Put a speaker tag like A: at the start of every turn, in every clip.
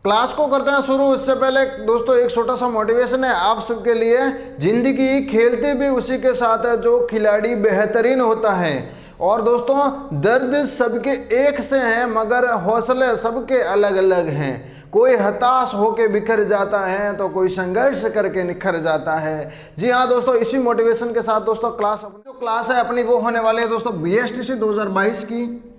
A: Class को करते हैं शुरू। इससे पहले दोस्तों एक छोटा सा मोटिवेशन है आप सबके लिए। जिंदगी खेलते भी उसी के साथ है जो खिलाड़ी बेहतरीन होता है। और दोस्तों दर्द सबके एक से हैं मगर हौसले सबके अलग अलग हैं। कोई हताश होके बिखर जाता है तो कोई संघर्ष करके निखर जाता है। जी हाँ दोस्तों, इसी मोटिवेशन के साथ दोस्तों जो क्लास है अपनी वो होने वाली है दोस्तों BSTC 2022 की।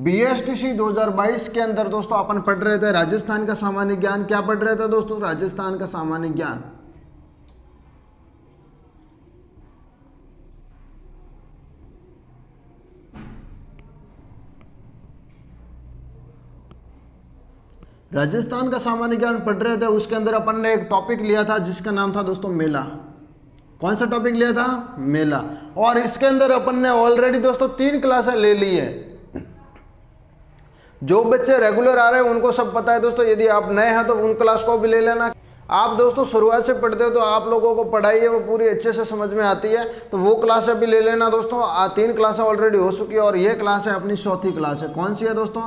A: BSTC 2022 के अंदर दोस्तों अपन पढ़ रहे थे राजस्थान का सामान्य ज्ञान। क्या पढ़ रहे थे दोस्तों? राजस्थान का सामान्य ज्ञान। राजस्थान का सामान्य ज्ञान पढ़ रहे थे। उसके अंदर अपन ने एक टॉपिक लिया था जिसका नाम था दोस्तों मेला। कौन सा टॉपिक लिया था? मेला। और इसके अंदर अपन ने ऑलरेडी दोस्तों 3 क्लासें ले ली है। जो बच्चे रेगुलर आ रहे हैं उनको सब पता है दोस्तों। यदि आप नए हैं तो उन क्लास को भी ले लेना। आप दोस्तों शुरुआत से पढ़ते हो तो आप लोगों को पढ़ाई है वो पूरी अच्छे से समझ में आती है, तो वो क्लास भी ले लेना दोस्तों। 3 क्लासें ऑलरेडी हो चुकी है और ये क्लास है अपनी चौथी क्लास है। कौन सी है दोस्तों?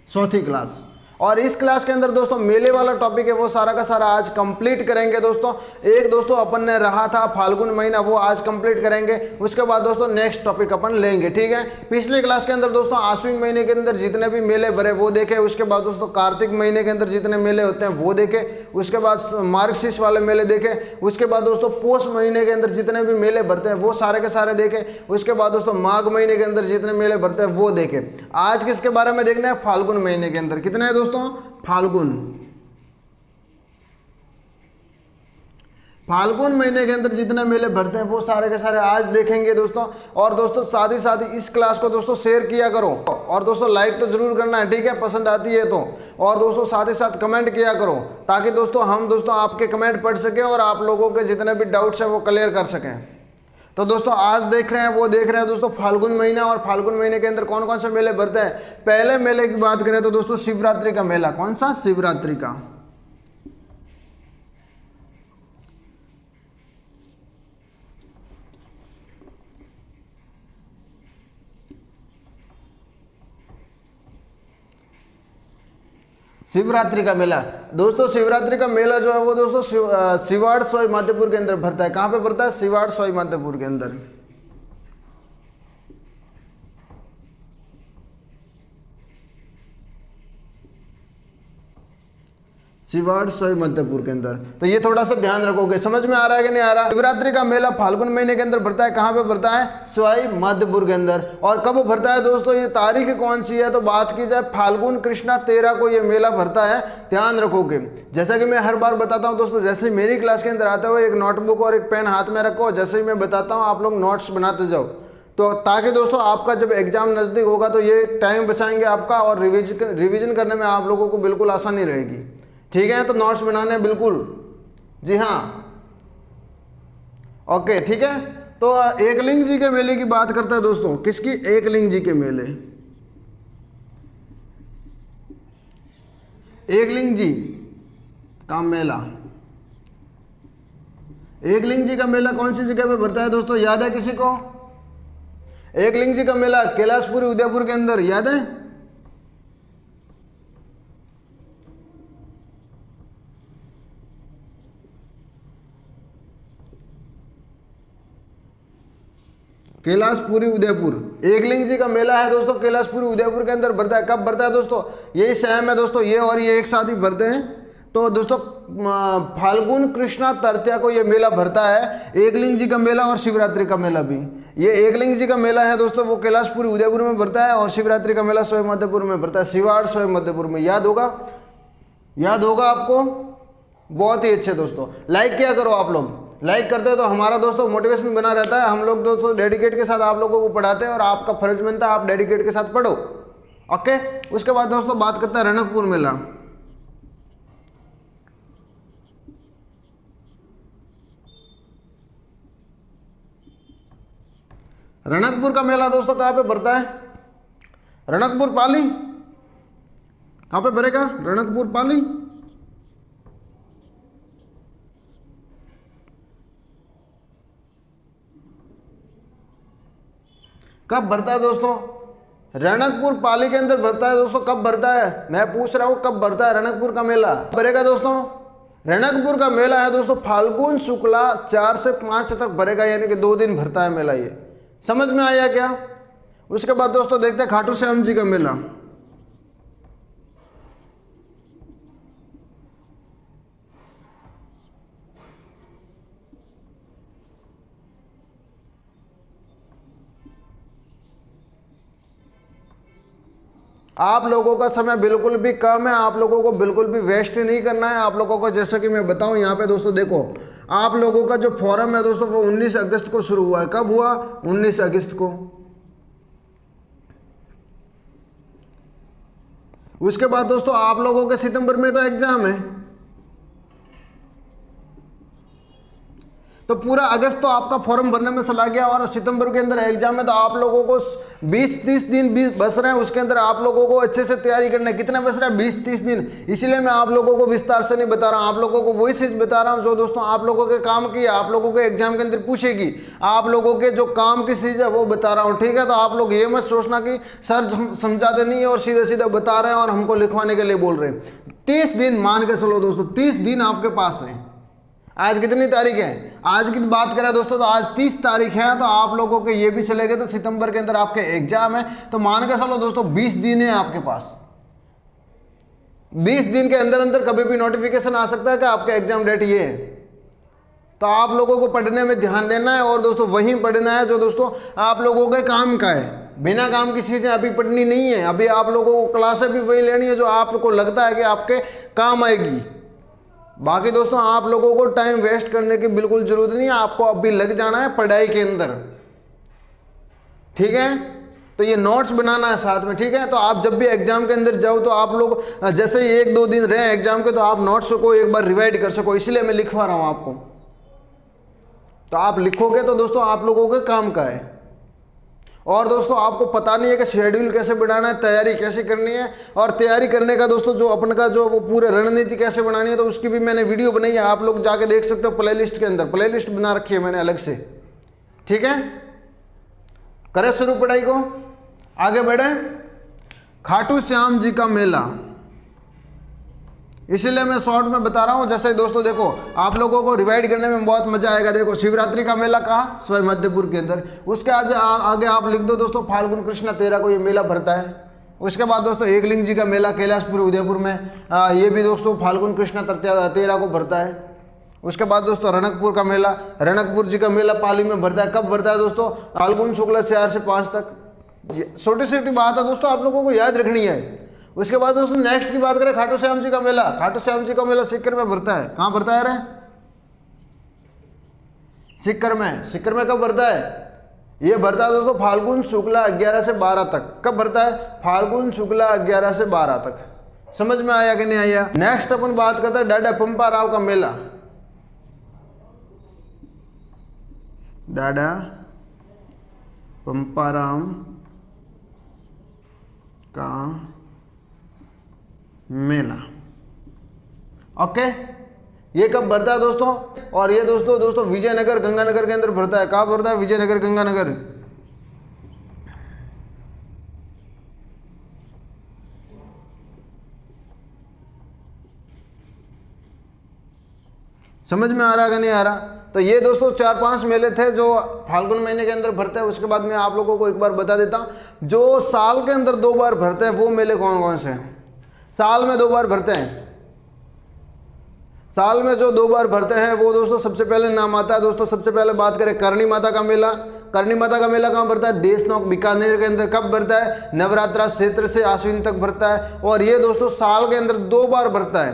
A: चौथी क्लास। और इस क्लास के अंदर दोस्तों मेले वाला टॉपिक है वो सारा का सारा आज कंप्लीट करेंगे दोस्तों। एक दोस्तों अपन ने रहा था फाल्गुन महीना, वो आज कंप्लीट करेंगे। उसके बाद दोस्तों नेक्स्ट टॉपिक अपन लेंगे, ठीक है। पिछले क्लास के अंदर दोस्तों आश्विन महीने के अंदर जितने भी मेले भरे वो देखे। उसके बाद दोस्तों कार्तिक महीने के अंदर जितने मेले होते हैं वो देखे। उसके बाद मार्गशीर्ष वाले मेले देखे। उसके बाद दोस्तों पौष महीने के अंदर जितने भी मेले भरते हैं वो सारे के सारे देखे। उसके बाद दोस्तों माघ महीने के अंदर जितने मेले भरते हैं वो देखे। आज किसके बारे में देखना है? फाल्गुन महीने के अंदर। कितने हैं दोस्तों? फाल्गुन महीने के अंदर जितने मेले भरते हैं वो सारे के सारे आज देखेंगे दोस्तों। और दोस्तों साथ ही इस क्लास को दोस्तों शेयर किया करो और दोस्तों लाइक तो जरूर करना है, ठीक है, पसंद आती है तो। और दोस्तों साथ ही साथ कमेंट किया करो ताकि दोस्तों हम दोस्तों आपके कमेंट पढ़ सके और आप लोगों के जितने भी डाउट्स हैं वो क्लियर कर सकें। तो दोस्तों आज देख रहे हैं वो देख रहे हैं दोस्तों फाल्गुन महीना। और फाल्गुन महीने के अंदर कौन कौन से मेले भरते हैं? पहले मेले की बात करें तो दोस्तों शिवरात्रि का मेला। कौन सा? शिवरात्रि का। शिवरात्रि का मेला दोस्तों, शिवरात्रि का मेला जो है वो दोस्तों सिवाड़ सोई माधोपुर के अंदर भरता है। कहां पे भरता है? सिवाड़ सोई माधोपुर के अंदर। सिवाड़ सोई मध्यपुर के अंदर। तो ये थोड़ा सा ध्यान रखोगे। समझ में आ रहा है कि नहीं आ रहा? शिवरात्रि का मेला फाल्गुन महीने के अंदर भरता है। कहां पे भरता है? सोई मध्यपुर के अंदर। और कब भरता है दोस्तों? ये तारीख कौन सी है? तो बात की जाए फाल्गुन कृष्णा 13 को ये मेला भरता है। ध्यान रखोगे। जैसा कि मैं हर बार बताता हूं दोस्तों, जैसे मेरी क्लास के अंदर आते हुए एक नोटबुक और एक पेन हाथ में रखो। जैसे ही मैं बताता हूँ आप लोग नोट्स बनाते जाओ, तो ताकि दोस्तों आपका जब एग्जाम नजदीक होगा तो ये टाइम बचाएंगे आपका और रिवीजन करने में आप लोगों को बिल्कुल आसानी रहेगी, ठीक है। तो नोट्स बनाने बिल्कुल, जी हाँ, ओके, ठीक है। तो एकलिंग जी के मेले की बात करते हैं दोस्तों। किसकी? एकलिंग जी के मेले। एकलिंग जी का मेला। एकलिंग जी का मेला कौन सी जगह पे भरता है दोस्तों? याद है किसी को? एकलिंग जी का मेला कैलाशपुरी उदयपुर के अंदर, याद है? कैलाशपुरी उदयपुर एकलिंग जी का मेला है दोस्तों। कैलाशपुरी उदयपुर के अंदर भरता है। कब भरता है दोस्तों? यही सेम है दोस्तों, ये और ये एक साथ ही भरते हैं। तो दोस्तों फाल्गुन कृष्णा तृतीया को ये मेला भरता है, एकलिंग जी का मेला और शिवरात्रि का मेला भी। ये एकलिंग जी का मेला है दोस्तों वो कैलाशपुरी उदयपुर में भरता है और शिवरात्रि का मेला सोई मध्यपुर में भरता है। सिवाड़ सोई मध्यपुर में। याद होगा? याद होगा आपको? बहुत ही अच्छे दोस्तों। लाइक किया करो आप लोग। लाइक करते हैं तो हमारा दोस्तों मोटिवेशन बना रहता है। हम लोग दोस्तों डेडिकेट के साथ आप लोगों को पढ़ाते हैं और आपका फर्ज बनता है आप डेडिकेट के साथ पढ़ो, ओके। उसके बाद दोस्तों बात करते हैं रणकपुर मेला। रणकपुर का मेला दोस्तों कहां पे भरता है? रणकपुर पाली। कहां पे भरेगा? रणकपुर पाली। कब भरता है दोस्तों? रणकपुर पाली के अंदर भरता है दोस्तों। कब भरता है? मैं पूछ रहा हूं कब भरता है रणकपुर का मेला? भरेगा दोस्तों? रणकपुर का मेला है दोस्तों फाल्गुन शुक्ला 4 से 5 तक भरेगा, यानी कि 2 दिन भरता है मेला। ये समझ में आया क्या? उसके बाद दोस्तों देखते हैं खाटू श्याम जी का मेला। आप लोगों का समय बिल्कुल भी कम है, आप लोगों को बिल्कुल भी वेस्ट नहीं करना है। आप लोगों को जैसा कि मैं बताऊं यहाँ पे दोस्तों, देखो आप लोगों का जो फोरम है दोस्तों वो 19 अगस्त को शुरू हुआ है। कब हुआ? 19 अगस्त को। उसके बाद दोस्तों आप लोगों के सितंबर में तो एग्जाम है, तो पूरा अगस्त तो आपका फॉर्म भरने में चला गया और सितंबर के अंदर एग्जाम है। तो आप लोगों को 20-30 दिन बच रहे हैं, उसके अंदर आप लोगों को अच्छे से तैयारी करना है। कितना बच रहा है? 20-30 दिन। इसलिए मैं आप लोगों को विस्तार से नहीं बता रहा हूं, आप लोगों को वही चीज बता रहा हूं जो दोस्तों आप लोगों के काम की है, आप लोगों के एग्जाम के अंदर पूछेगी। आप लोगों के जो काम की चीज है वो बता रहा हूँ, ठीक है? तो आप लोग ये मत सोचना कि सर समझाते नहीं है और सीधे सीधे बता रहे हैं और हमको लिखवाने के लिए बोल रहे हैं। 30 दिन मान के चलो दोस्तों, 30 दिन आपके पास है। आज कितनी तारीख है? आज की बात करें दोस्तों तो आज 30 तारीख है, तो आप लोगों के ये भी चले गए तो सितंबर के अंदर आपके एग्जाम है, तो मान के चलो दोस्तों 20 दिन है आपके पास। 20 दिन के अंदर अंदर कभी भी नोटिफिकेशन आ सकता है कि आपका एग्जाम डेट ये है। तो आप लोगों को पढ़ने में ध्यान देना है और दोस्तों वही पढ़ना है जो दोस्तों आप लोगों के काम का है। बिना काम की चीजें अभी पढ़नी नहीं है। अभी आप लोगों को क्लासें भी वही लेनी है जो आपको लगता है कि आपके काम आएगी। बाकी दोस्तों आप लोगों को टाइम वेस्ट करने की बिल्कुल जरूरत नहीं है, आपको अभी लग जाना है पढ़ाई के अंदर, ठीक है? तो ये नोट्स बनाना है साथ में, ठीक है? तो आप जब भी एग्जाम के अंदर जाओ तो आप लोग जैसे ही 1-2 दिन रहे एग्जाम के, तो आप नोट्स को एक बार रिवाइड कर सको, इसलिए मैं लिखवा रहा हूं आपको। तो आप लिखोगे तो दोस्तों आप लोगों के काम का है। और दोस्तों आपको पता नहीं है कि शेड्यूल कैसे बनाना है, तैयारी कैसे करनी है, और तैयारी करने का दोस्तों जो अपन का जो वो पूरे रणनीति कैसे बनानी है, तो उसकी भी मैंने वीडियो बनाई है, आप लोग जाके देख सकते हो प्लेलिस्ट के अंदर। प्लेलिस्ट बना रखी है मैंने अलग से, ठीक है? करें शुरू पढ़ाई को, आगे बढ़े। खाटू श्याम जी का मेला, इसीलिए मैं शॉर्ट में बता रहा हूं। जैसे दोस्तों देखो आप लोगों को रिवाइड करने में बहुत मजा आएगा। देखो शिवरात्रि का मेला कहाँ? स्वयं मध्यपुर के अंदर। उसके आगे आप लिख दो दोस्तों फाल्गुन कृष्ण 13 को ये मेला भरता है। उसके बाद दोस्तों एकलिंग जी का मेला कैलाशपुरी उदयपुर में, ये भी दोस्तों फाल्गुन कृष्ण 13 को भरता है। उसके बाद दोस्तों रणकपुर का मेला, रणकपुर जी का मेला पाली में भरता है। कब भरता है दोस्तों? फाल्गुन शुक्ला 4 से 5 तक। छोटी छोटी बात है दोस्तों, आप लोगों को याद रखनी है। उसके बाद दोस्तों नेक्स्ट की बात करें खाटू श्याम जी का मेला। खाटू श्याम जी का मेला सीकर में भरता है। कहां भरता है रे? सीकर में। सीकर में कब भरता है? ये भरता है दोस्तों फाल्गुन शुक्ला 11 से 12 तक। कब भरता है? फाल्गुन शुक्ला 11 से 12 तक। समझ में आया कि नहीं आया? नेक्स्ट अपन बात करते हैं डाडा पंपा राव का मेला। डाडा पंपाराम का मेला, ओके? ये कब भरता है दोस्तों? और ये दोस्तों विजयनगर गंगानगर के अंदर भरता है। कहाँ भरता है? विजयनगर गंगानगर। समझ में आ रहा है कि नहीं आ रहा? तो ये दोस्तों 4-5 मेले थे जो फाल्गुन महीने के अंदर भरते हैं। उसके बाद मैं आप लोगों को एक बार बता देता हूं जो साल के अंदर 2 बार भरते हैं वो मेले कौन कौन से हैं। साल में 2 बार भरते हैं। साल में जो 2 बार भरते हैं वो दोस्तों सबसे पहले नाम आता है दोस्तों, सबसे पहले बात करें करणी माता का मेला। करणी माता का मेला कहाँ भरता है? देशनोक बीकानेर के अंदर। कब भरता है? नवरात्रा क्षेत्र से आश्विन तक भरता है। और ये दोस्तों साल के अंदर 2 बार भरता है।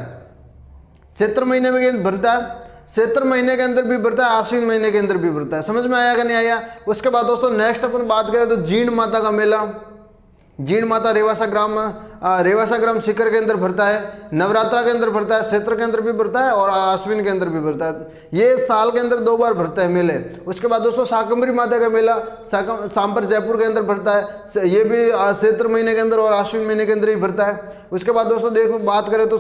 A: चैत्र महीने में भरता है, चैत्र महीने के अंदर भी भरता है, आश्विन महीने के अंदर भी भरता है। समझ में आया कि नहीं आया? उसके बाद दोस्तों नेक्स्ट अपन बात करें तो जीण माता का मेला। जीण माता रेवासा ग्राम सीकर के अंदर भरता है, नवरात्रा के अंदर भरता है, क्षेत्र के अंदर भी भरता है और आश्विन के अंदर भी भरता है। ये साल के अंदर 2 बार भरता है मेले। उसके बाद दोस्तों शाकंभरी माता का मेला सांपर जयपुर के अंदर भरता है। ये भी क्षेत्र महीने के अंदर और आश्विन महीने के अंदर ही भरता है। उसके बाद दोस्तों देखो बात करें तो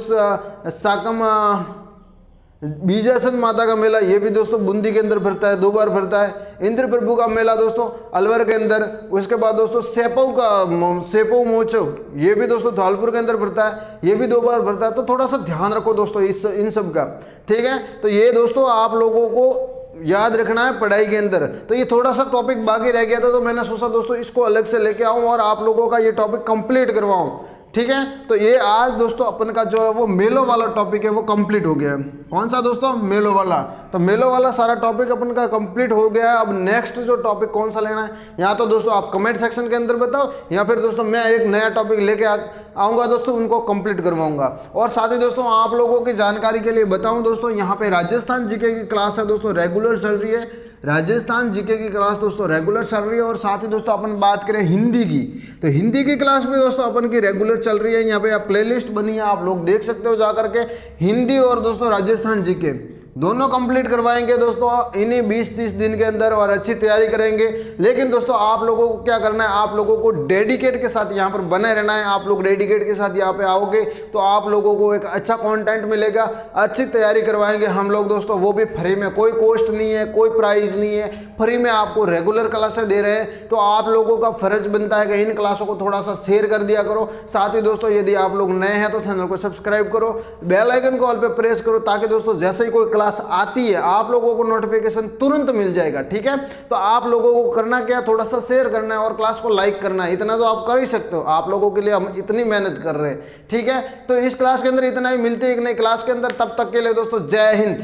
A: बीजासन माता का मेला ये भी दोस्तों बूंदी के अंदर भरता है, 2 बार भरता है। इंद्र प्रभु का मेला दोस्तों अलवर के अंदर। उसके बाद दोस्तों सेपो महोत्सव ये भी दोस्तों धौलपुर के अंदर भरता है, ये भी 2 बार भरता है। तो थोड़ा सा ध्यान रखो दोस्तों इन सब का, ठीक है। तो ये दोस्तों आप लोगों को याद रखना है पढ़ाई के अंदर। तो ये थोड़ा सा टॉपिक बाकी रह गया था, तो मैंने सोचा दोस्तों इसको अलग से लेके आऊं और आप लोगों का ये टॉपिक कंप्लीट करवाऊं, ठीक है। तो ये आज दोस्तों अपन का जो है वो मेलों वाला टॉपिक है वो कंप्लीट हो गया है। कौन सा दोस्तों? मेलों वाला। तो मेलों वाला सारा टॉपिक अपन का कंप्लीट हो गया है। अब नेक्स्ट जो टॉपिक कौन सा लेना है, या तो दोस्तों आप कमेंट सेक्शन के अंदर बताओ, या फिर दोस्तों मैं एक नया टॉपिक लेके आऊँगा दोस्तों, उनको कंप्लीट करवाऊंगा। और साथ ही दोस्तों आप लोगों की जानकारी के लिए बताऊँ दोस्तों, यहाँ पे राजस्थान जीके की क्लास है दोस्तों रेगुलर चल रही है। राजस्थान जीके की क्लास दोस्तों रेगुलर चल रही है। और साथ ही दोस्तों अपन बात करें हिंदी की, तो हिंदी की क्लास भी दोस्तों अपन की रेगुलर चल रही है। यहाँ पे आप प्लेलिस्ट बनी है, आप लोग देख सकते हो जा करके। हिंदी और दोस्तों राजस्थान जीके दोनों कंप्लीट करवाएंगे दोस्तों इन्हीं 20-30 दिन के अंदर, और अच्छी तैयारी करेंगे। लेकिन दोस्तों आप लोगों को क्या करना है, आप लोगों को डेडिकेट के साथ यहाँ पर बने रहना है। आप लोग डेडिकेट के साथ यहाँ पे आओगे तो आप लोगों को एक अच्छा कंटेंट मिलेगा, अच्छी तैयारी करवाएंगे हम लोग दोस्तों, वो भी फ्री में। कोई कॉस्ट नहीं है, कोई प्राइस नहीं है, फ्री में आपको रेगुलर क्लासें दे रहे हैं। तो आप लोगों का फर्ज बनता है कि इन क्लासों को थोड़ा सा शेयर कर दिया करो। साथ ही दोस्तों यदि आप लोग नए हैं तो चैनल को सब्सक्राइब करो, बेल आइकन को ऑल पे प्रेस करो, ताकि दोस्तों जैसे ही कोई क्लास आती है आप लोगों को नोटिफिकेशन तुरंत मिल जाएगा, ठीक है। तो आप लोगों को करना क्या, थोड़ा सा शेयर करना है और क्लास को लाइक करना है। इतना तो आप कर ही सकते हो, आप लोगों के लिए हम इतनी मेहनत कर रहे हैं, ठीक है। तो इस क्लास के अंदर इतना ही, मिलते हैं एक नई क्लास के अंदर। तब तक के लिए दोस्तों जय हिंद।